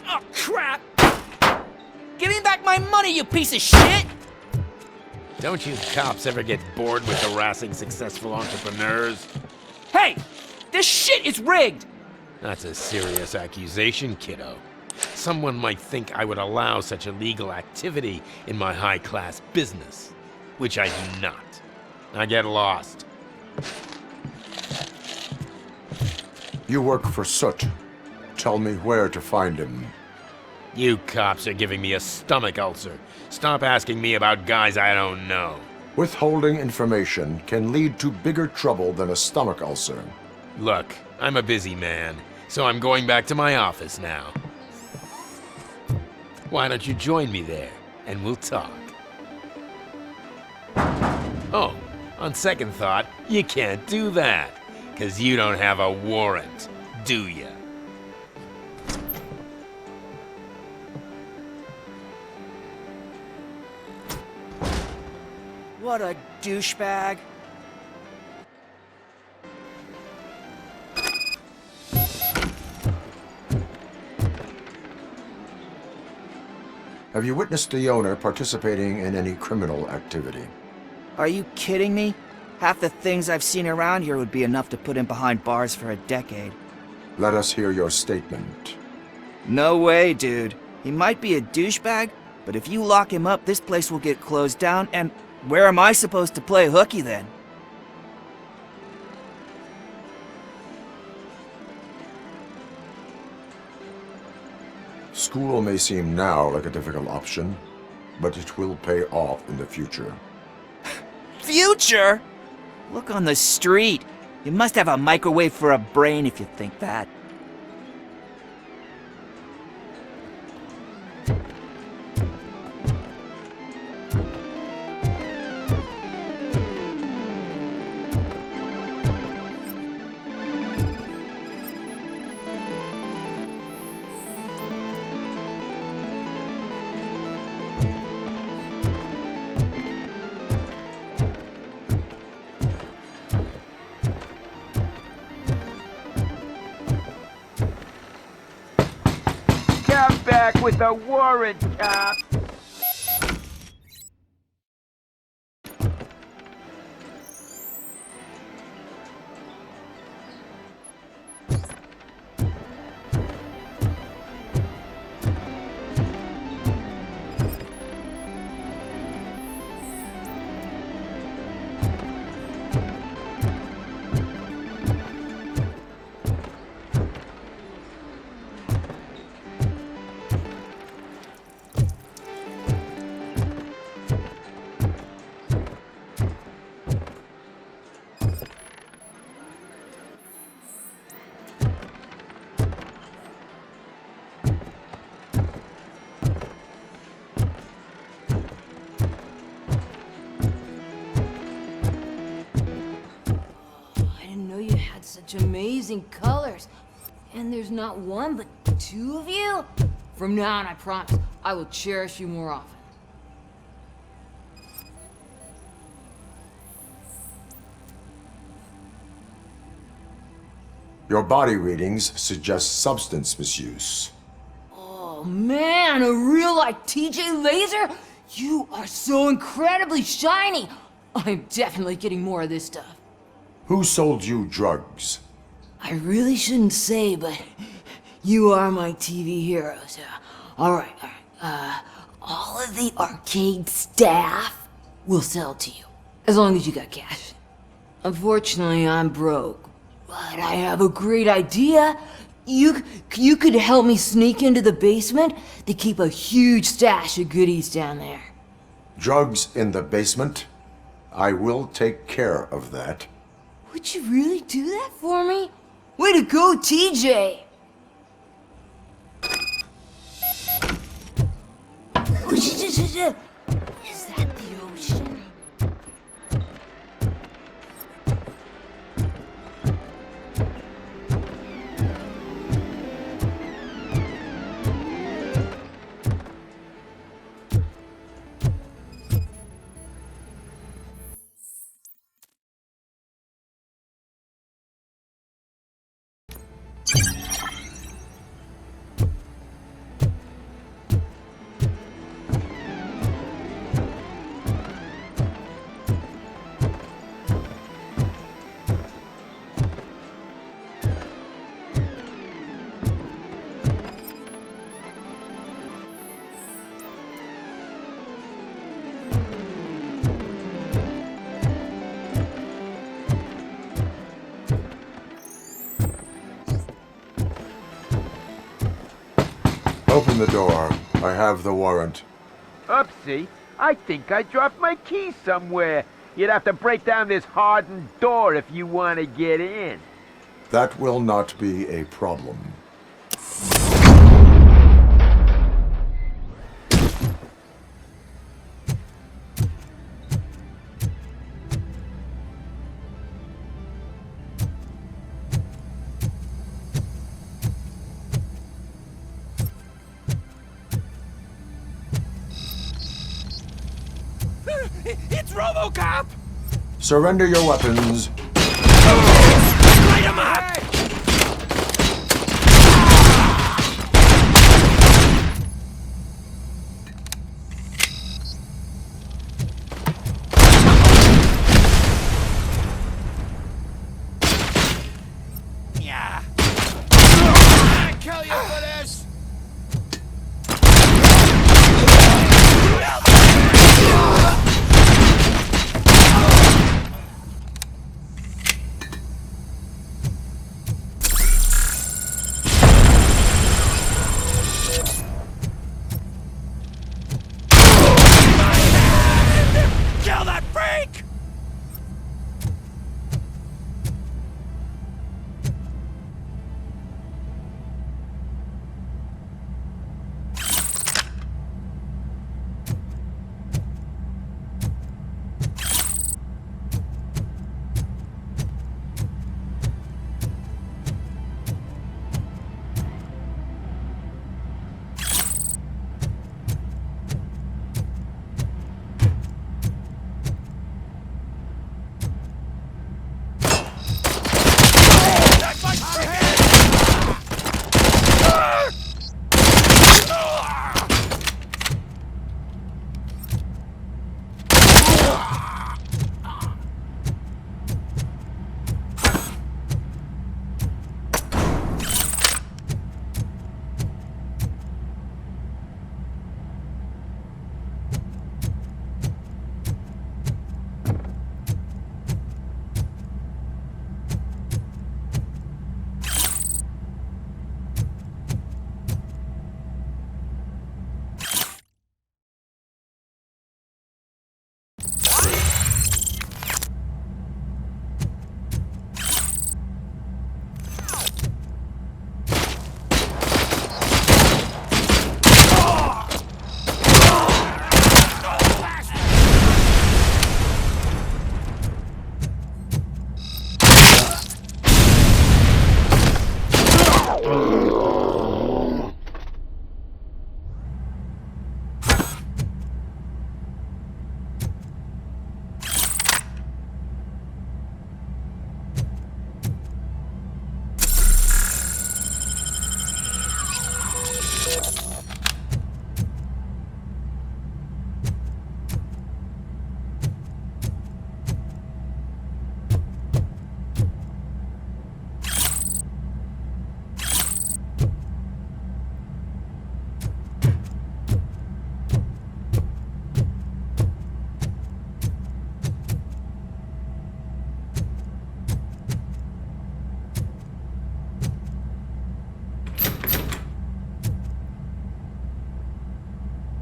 Oh, crap! Give me back my money, you piece of shit! Don't you cops ever get bored with harassing successful entrepreneurs? Hey! This shit is rigged! That's a serious accusation, kiddo. Someone might think I would allow such illegal activity in my high-class business, which I do not. Now get lost. You work for Soot. Tell me where to find him. You cops are giving me a stomach ulcer. Stop asking me about guys I don't know. Withholding information can lead to bigger trouble than a stomach ulcer. Look, I'm a busy man, so I'm going back to my office now. Why don't you join me there, and we'll talk. Oh, on second thought, you can't do that, 'cause you don't have a warrant, do ya? What a douchebag. Have you witnessed the owner participating in any criminal activity? Are you kidding me? Half the things I've seen around here would be enough to put him behind bars for a decade. Let us hear your statement. No way, dude. He might be a douchebag, but if you lock him up, this place will get closed down, and where am I supposed to play hooky then? School may seem now like a difficult option, but it will pay off in the future. Future? Look on the street. You must have a microwave for a brain if you think that. Come back with a warrant, cop! Such amazing colors. And there's not one, but two of you? From now on, I promise, I will cherish you more often. Your body readings suggest substance misuse. Oh man, a real like TJ Laser? You are so incredibly shiny. I'm definitely getting more of this stuff. Who sold you drugs? I really shouldn't say, but you are my TV heroes. Alright. All of the arcade staff will sell to you, as long as you got cash. Unfortunately, I'm broke, but I have a great idea. You could help me sneak into the basement. They keep a huge stash of goodies down there. Drugs in the basement? I will take care of that. Would you really do that for me? Way to go, TJ! Is that the ocean? Open the door. I have the warrant. Oopsie. I think I dropped my keys somewhere. You'd have to break down this hardened door if you want to get in. That will not be a problem. It's RoboCop! Surrender your weapons. Light him up! Yeah. I'll kill you for this! Kill that freak!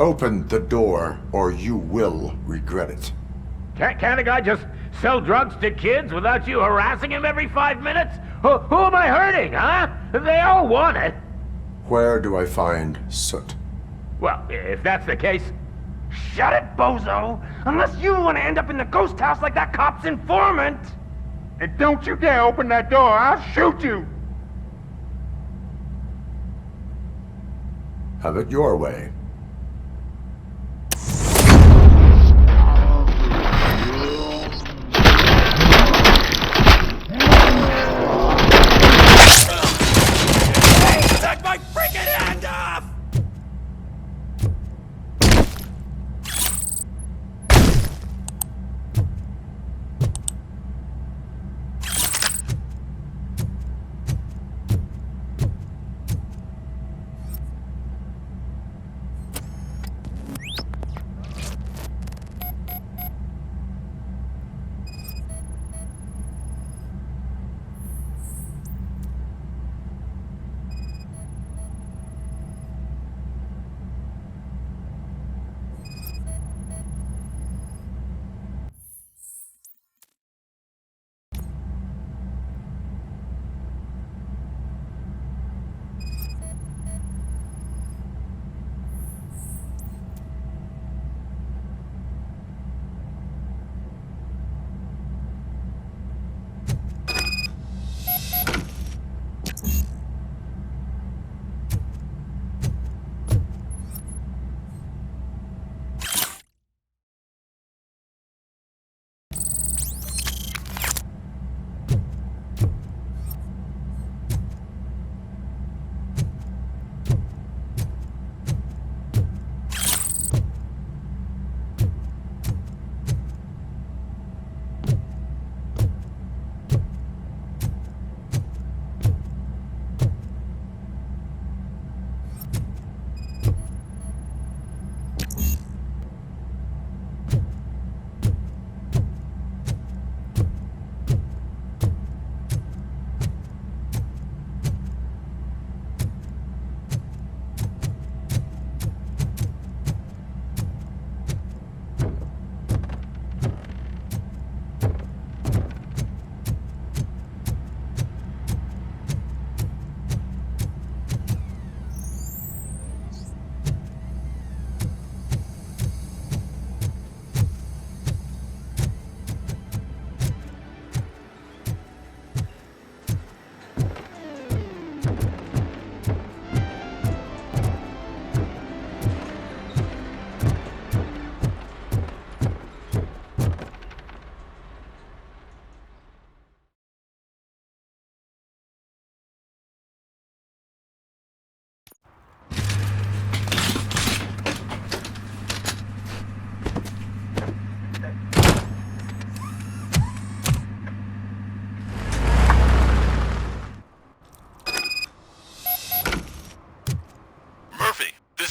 Open the door, or you will regret it. Can't a guy just sell drugs to kids without you harassing him every 5 minutes? Who am I hurting, huh? They all want it. Where do I find Soot? Well, if that's the case, shut it, bozo! Unless you want to end up in the ghost house like that cop's informant! And don't you dare open that door, I'll shoot you! Have it your way. Take my freaking hand off!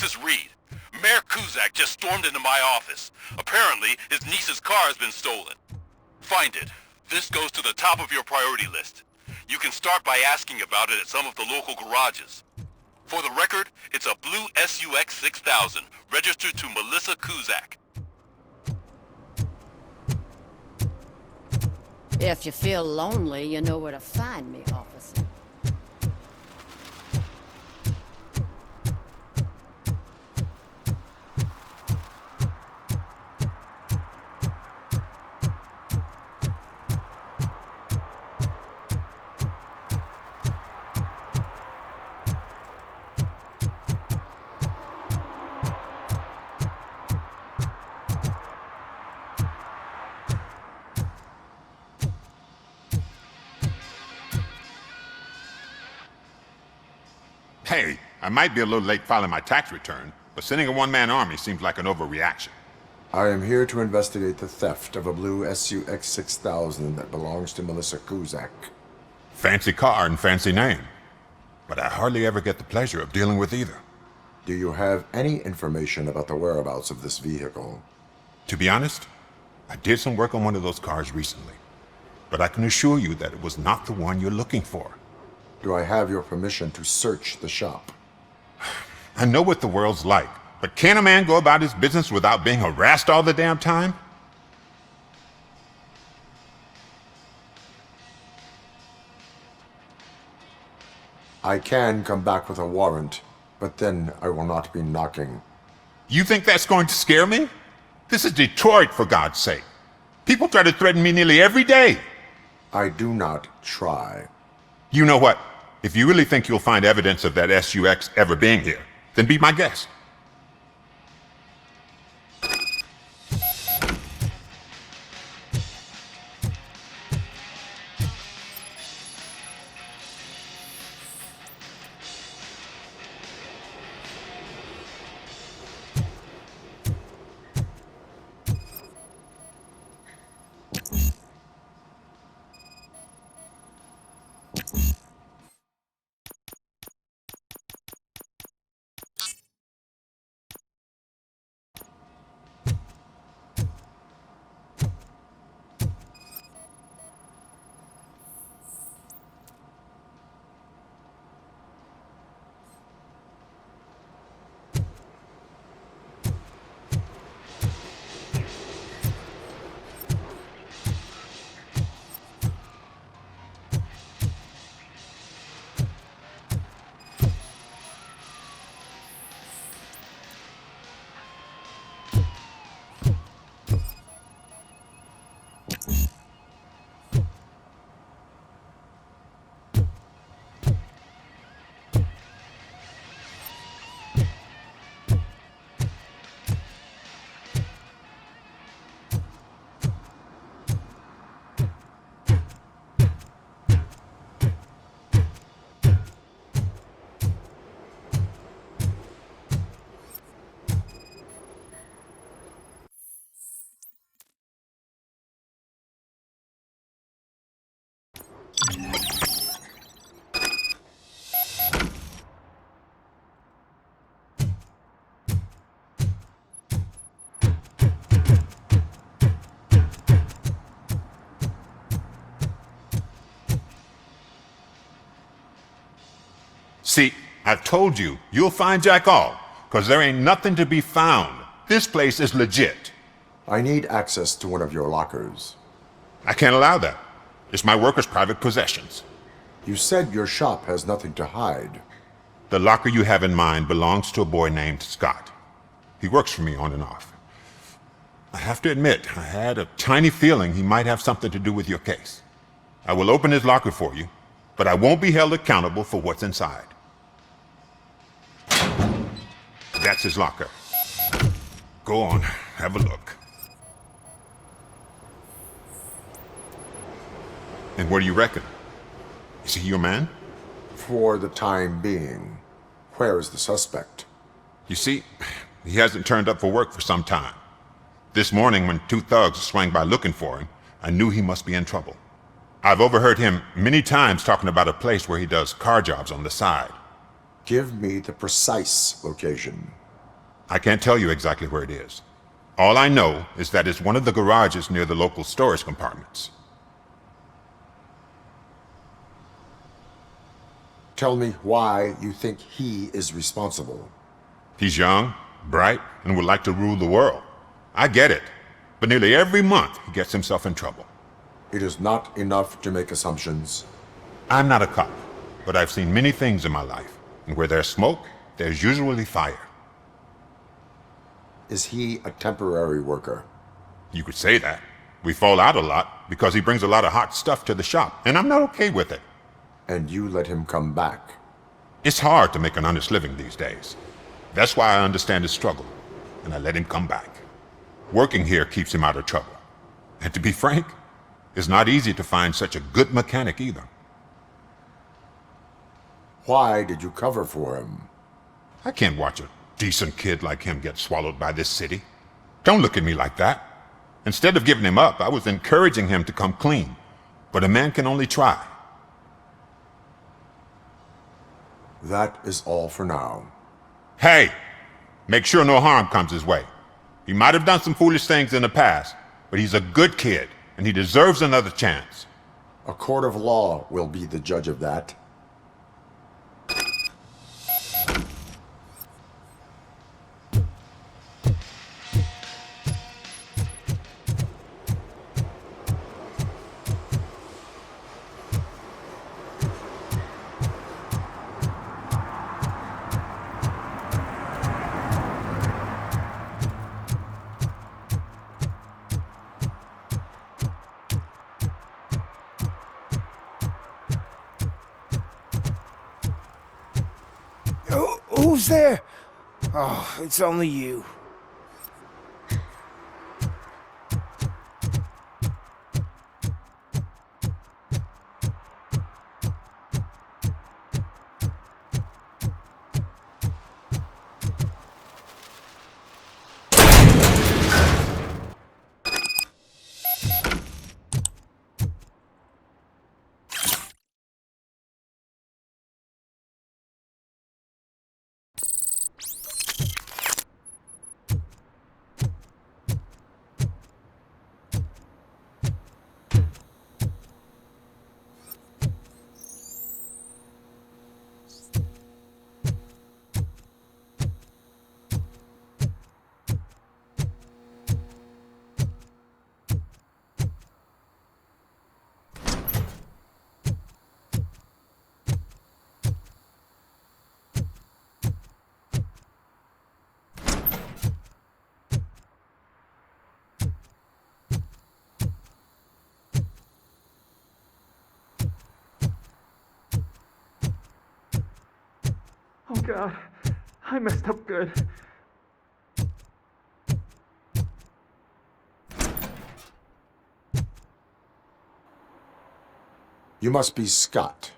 This is Reed. Mayor Kuzak just stormed into my office. Apparently, his niece's car has been stolen. Find it. This goes to the top of your priority list. You can start by asking about it at some of the local garages. For the record, it's a blue SUX 6000, registered to Melissa Kuzak. If you feel lonely, you know where to find me, officer. Hey, I might be a little late filing my tax return, but sending a one-man army seems like an overreaction. I am here to investigate the theft of a blue SUX 6000 that belongs to Melissa Kuzak. Fancy car and fancy name. But I hardly ever get the pleasure of dealing with either. Do you have any information about the whereabouts of this vehicle? To be honest, I did some work on one of those cars recently. But I can assure you that it was not the one you're looking for. Do I have your permission to search the shop? I know what the world's like, but can a man go about his business without being harassed all the damn time? I can come back with a warrant, but then I will not be knocking. You think that's going to scare me? This is Detroit, for God's sake. People try to threaten me nearly every day. I do not try. You know what? If you really think you'll find evidence of that SUX ever being here, then be my guest. See, I've told you, you'll find Jack All, because there ain't nothing to be found. This place is legit. I need access to one of your lockers. I can't allow that. It's my workers' private possessions. You said your shop has nothing to hide. The locker you have in mind belongs to a boy named Scott. He works for me on and off. I have to admit, I had a tiny feeling he might have something to do with your case. I will open his locker for you, but I won't be held accountable for what's inside. That's his locker. Go on, have a look. And what do you reckon? Is he your man? For the time being. Where is the suspect? You see, he hasn't turned up for work for some time. This morning, when two thugs swang by looking for him, I knew he must be in trouble. I've overheard him many times talking about a place where he does car jobs on the side. Give me the precise location. I can't tell you exactly where it is. All I know is that it's one of the garages near the local storage compartments. Tell me why you think he is responsible. He's young, bright, and would like to rule the world. I get it, but nearly every month he gets himself in trouble. It is not enough to make assumptions. I'm not a cop, but I've seen many things in my life, and where there's smoke, there's usually fire. Is he a temporary worker? You could say that. We fall out a lot because he brings a lot of hot stuff to the shop, and I'm not okay with it. And you let him come back? It's hard to make an honest living these days. That's why I understand his struggle, and I let him come back. Working here keeps him out of trouble. And to be frank, it's not easy to find such a good mechanic either. Why did you cover for him? I can't watch a decent kid like him get swallowed by this city. Don't look at me like that. Instead of giving him up, I was encouraging him to come clean. But a man can only try. That is all for now. Hey! Make sure no harm comes his way. He might have done some foolish things in the past, but he's a good kid, and he deserves another chance. A court of law will be the judge of that. Who's there? Oh, it's only you. Oh God, I messed up good. You must be Scott.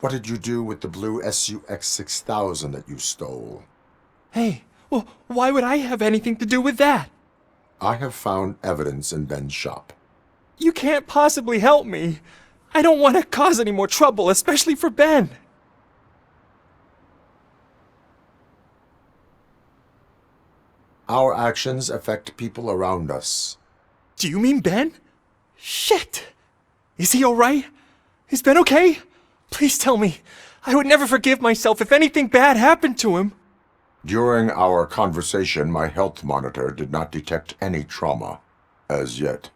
What did you do with the blue SUX 6000 that you stole? Hey, well, why would I have anything to do with that? I have found evidence in Ben's shop. You can't possibly help me. I don't want to cause any more trouble, especially for Ben. Our actions affect people around us. Do you mean Ben? Shit! Is he alright? Is Ben okay? Please tell me. I would never forgive myself if anything bad happened to him. During our conversation, my health monitor did not detect any trauma, as yet.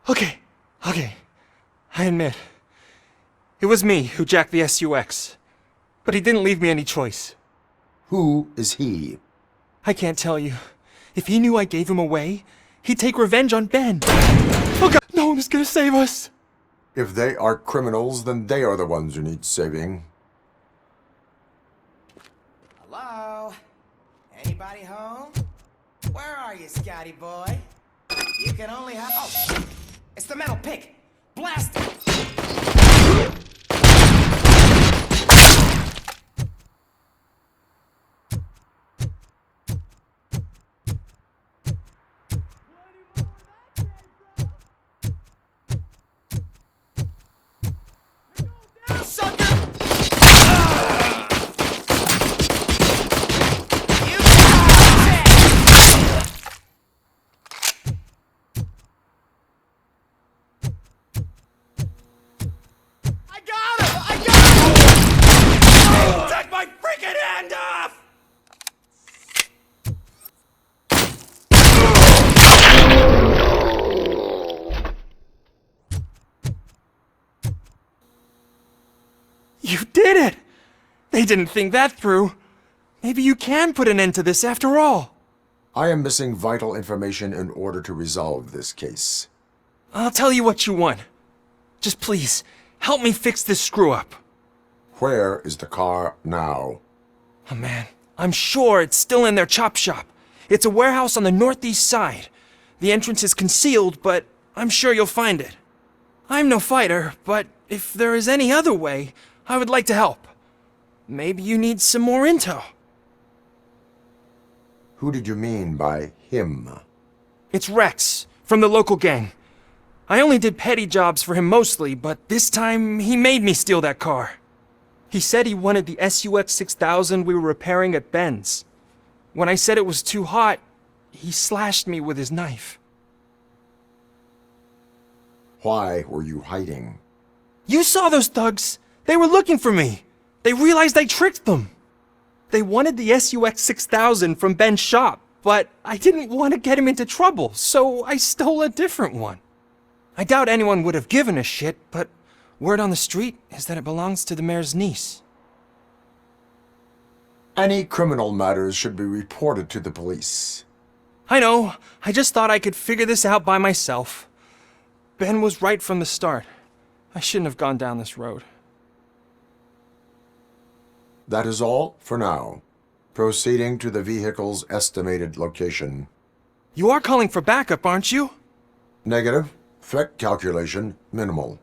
Okay. I admit. It was me who jacked the SUX. But he didn't leave me any choice. Who is he? I can't tell you. If he knew I gave him away, he'd take revenge on Ben. Oh God, no one is gonna save us. If they are criminals, then they are the ones who need saving. Hello? Anybody home? Where are you, Scotty boy? You can only have... Oh! It's the metal pick! Blast it! They didn't think that through. Maybe you can put an end to this after all. I am missing vital information in order to resolve this case. I'll tell you what you want. Just please, help me fix this screw-up. Where is the car now? Oh man, I'm sure it's still in their chop shop. It's a warehouse on the northeast side. The entrance is concealed, but I'm sure you'll find it. I'm no fighter, but if there is any other way, I would like to help. Maybe you need some more intel. Who did you mean by him? It's Rex, from the local gang. I only did petty jobs for him mostly, but this time he made me steal that car. He said he wanted the SUX 6000 we were repairing at Ben's. When I said it was too hot, he slashed me with his knife. Why were you hiding? You saw those thugs! They were looking for me! They realized I tricked them! They wanted the SUX 6000 from Ben's shop, but I didn't want to get him into trouble, so I stole a different one. I doubt anyone would have given a shit, but word on the street is that it belongs to the mayor's niece. Any criminal matters should be reported to the police. I know, I just thought I could figure this out by myself. Ben was right from the start. I shouldn't have gone down this road. That is all for now. Proceeding to the vehicle's estimated location. You are calling for backup, aren't you? Negative. Threat calculation minimal.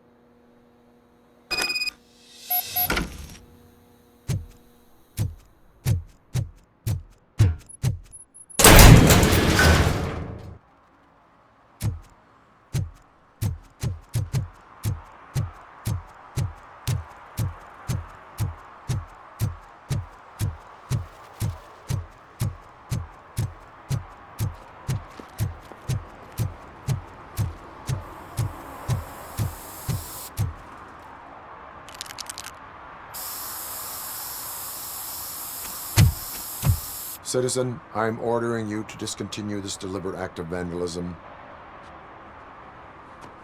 Citizen, I'm ordering you to discontinue this deliberate act of vandalism.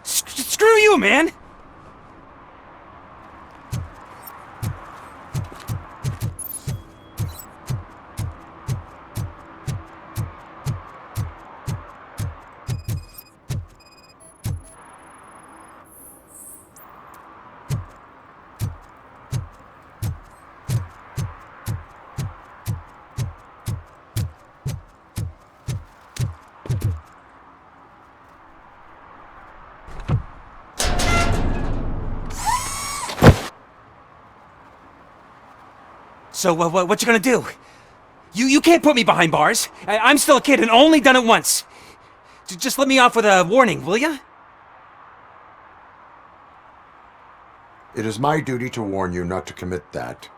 Screw you, man! So, what you gonna do? You can't put me behind bars. I'm still a kid and only done it once. Just let me off with a warning, will ya? It is my duty to warn you not to commit that,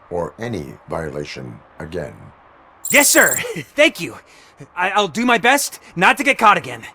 or any violation, again. Yes, sir. Thank you. I'll do my best not to get caught again.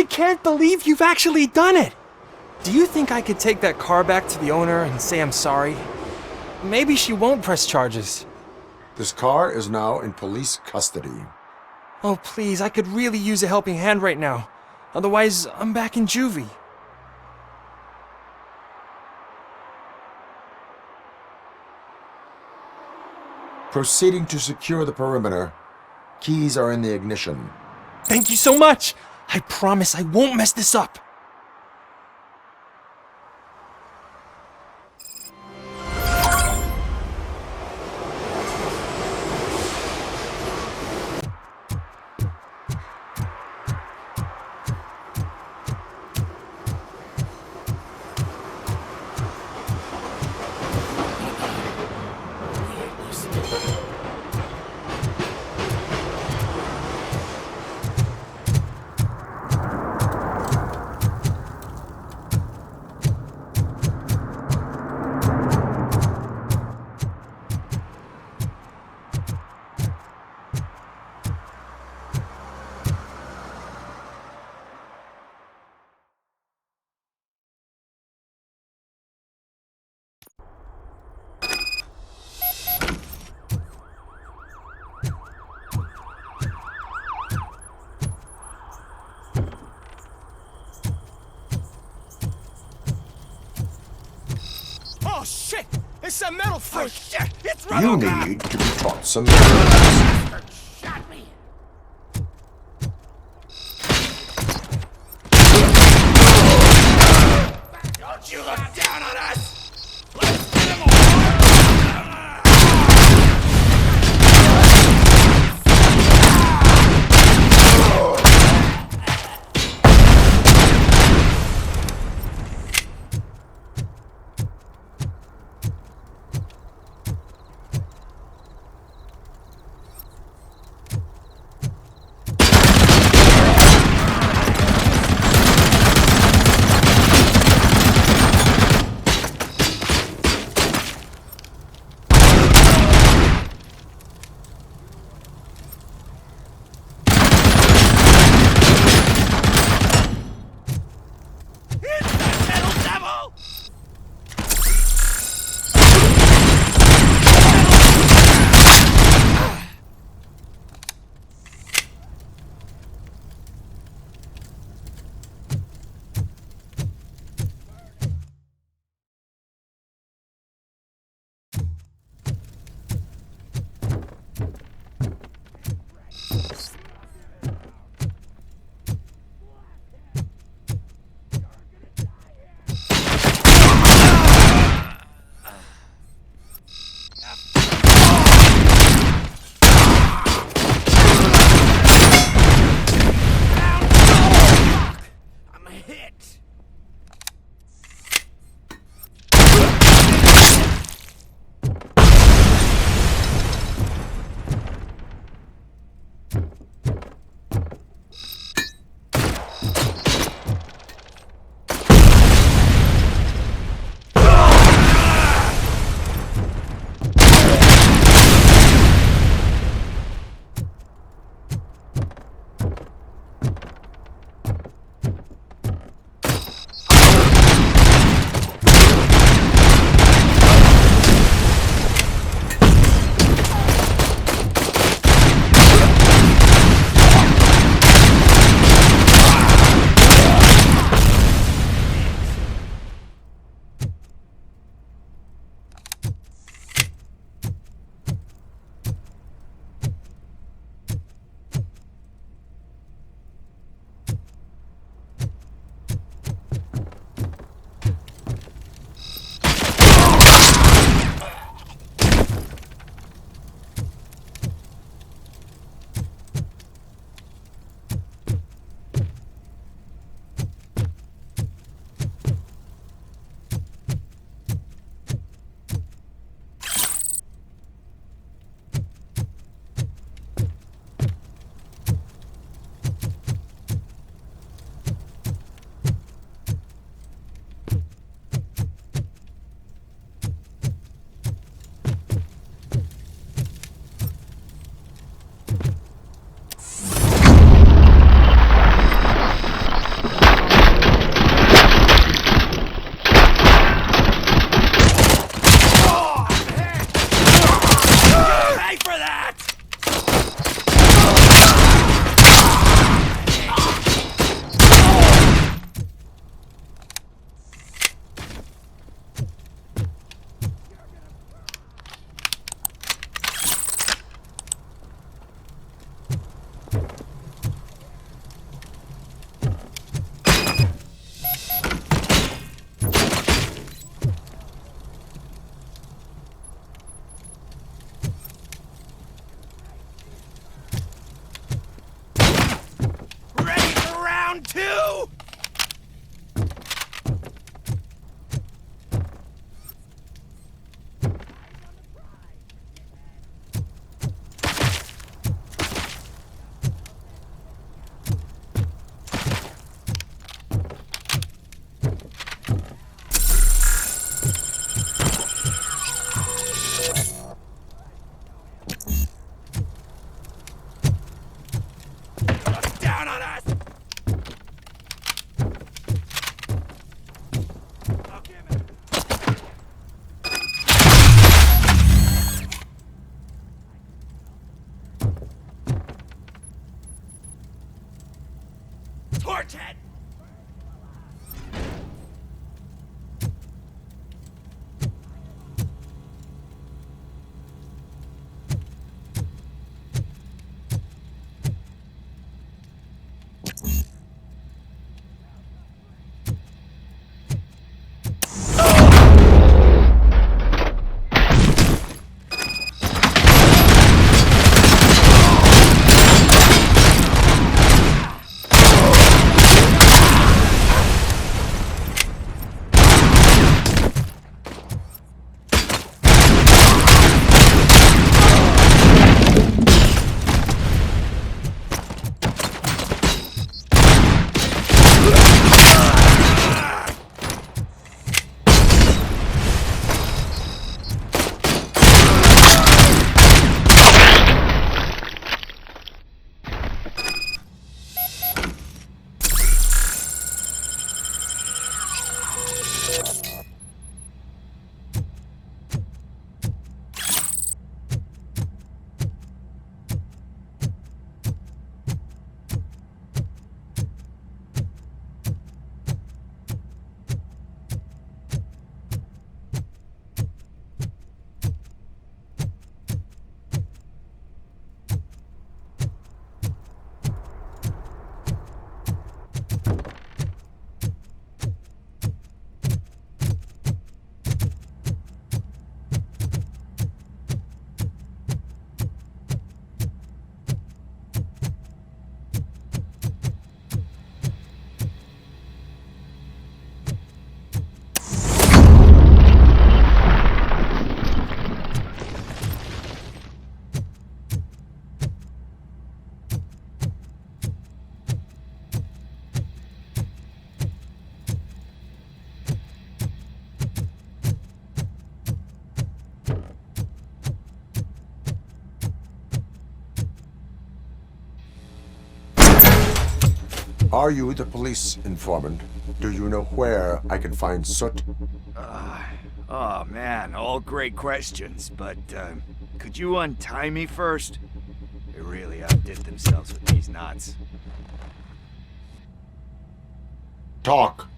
can't believe you've actually done it! Do you think I could take that car back to the owner and say I'm sorry? Maybe she won't press charges. This car is now in police custody. Oh, please, I could really use a helping hand right now. Otherwise, I'm back in juvie. Proceeding to secure the perimeter. Keys are in the ignition. Thank you so much! I promise I won't mess this up. Oh shit! It's a metal freak! Oh shit! It's You RoboCop! need to be taught some manners. Shot me! Don't you look down on us! Let's get him torch head! Are you the police informant? Do you know where I can find Soot? Oh man, all great questions, but could you untie me first? They really outdid themselves with these knots. Talk.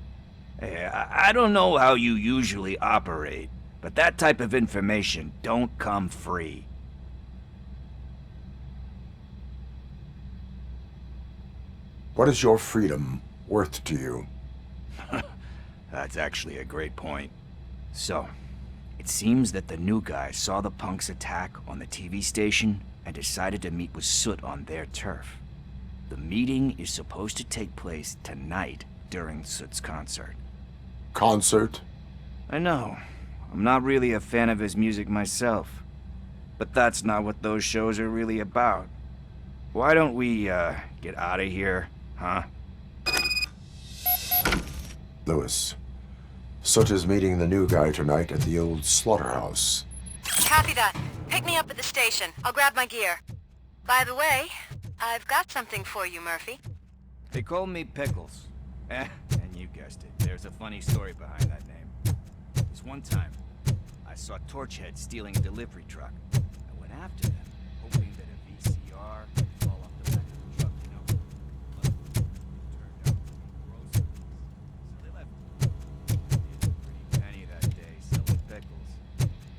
Hey, I don't know how you usually operate, but that type of information don't come free. What is your freedom worth to you? That's actually a great point. So, it seems that the new guy saw the punks' attack on the TV station and decided to meet with Soot on their turf. The meeting is supposed to take place tonight during Soot's concert. Concert? I know. I'm not really a fan of his music myself. But that's not what those shows are really about. Why don't we, get out of here, huh? Lewis, Soot is meeting the new guy tonight at the old slaughterhouse. Copy that. Pick me up at the station. I'll grab my gear. By the way, I've got something for you, Murphy. They call me Pickles. And you guessed it, there's a funny story behind that name. This one time, I saw Torchhead stealing a delivery truck. I went after them, hoping that a VCR would fall off the back of the truck, you know. But it turned out to be groceries. So they left me a pretty penny that day selling pickles.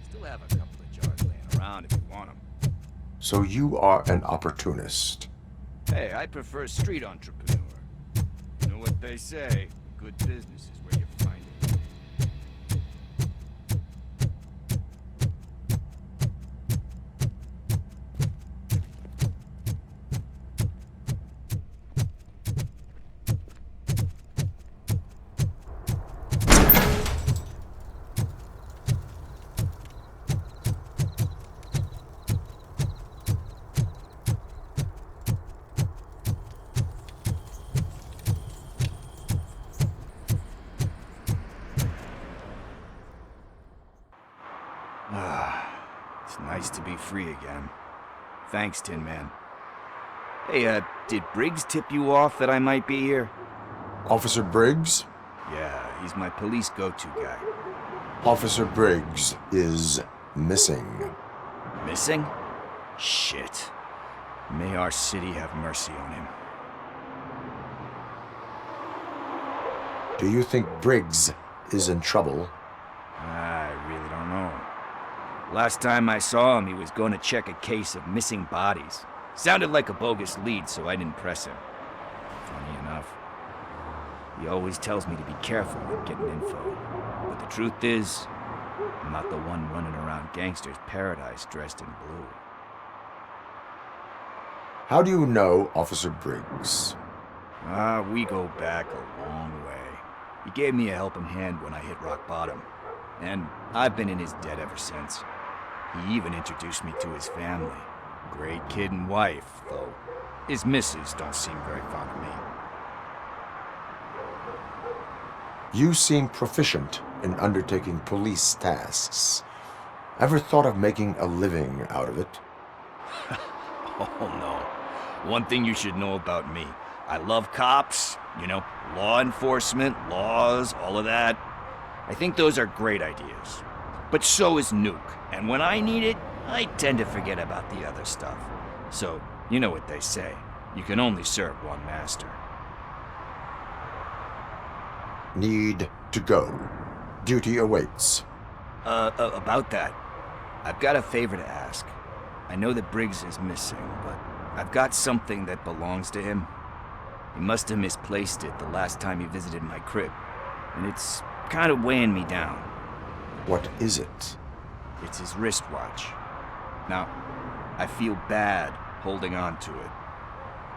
Still have a couple of jars laying around if you want them. So you are an opportunist. Hey, I prefer street entrepreneur. You know what they say, good business is where you find it. It's nice to be free again. Thanks, Tin Man. Hey, did Briggs tip you off that I might be here? Officer Briggs? Yeah, he's my police go-to guy. Officer Briggs is missing. Missing? Shit. May our city have mercy on him. Do you think Briggs is in trouble? I really don't know. Last time I saw him, he was going to check a case of missing bodies. Sounded like a bogus lead, so I didn't press him. Funny enough, he always tells me to be careful when getting info. But the truth is, I'm not the one running around gangster's paradise dressed in blue. How do you know Officer Briggs? We go back a long way. He gave me a helping hand when I hit rock bottom, and I've been in his debt ever since. He even introduced me to his family. Great kid and wife, though his missus don't seem very fond of me. You seem proficient in undertaking police tasks. Ever thought of making a living out of it? Oh no. One thing you should know about me. I love cops, you know, law enforcement, laws, all of that. I think those are great ideas. But so is Nuke, and when I need it, I tend to forget about the other stuff. So, you know what they say. You can only serve one master. Need to go. Duty awaits. About that, I've got a favor to ask. I know that Briggs is missing, but I've got something that belongs to him. He must have misplaced it the last time he visited my crib, and it's kind of weighing me down. What is it? It's his wristwatch. Now, I feel bad holding on to it.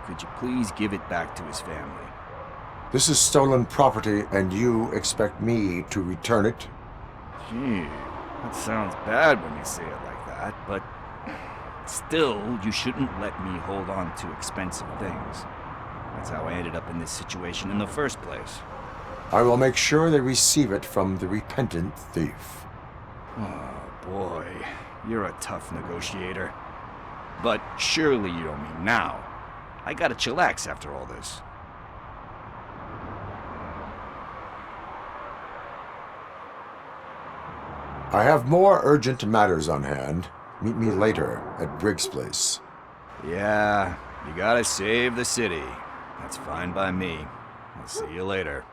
Could you please give it back to his family? This is stolen property, and you expect me to return it? Gee, that sounds bad when you say it like that, but still, you shouldn't let me hold on to expensive things. That's how I ended up in this situation in the first place. I will make sure they receive it from the repentant thief. Oh boy, you're a tough negotiator. But surely you don't mean now. I gotta chillax after all this. I have more urgent matters on hand. Meet me later at Briggs' place. Yeah, you gotta save the city. That's fine by me. I'll see you later.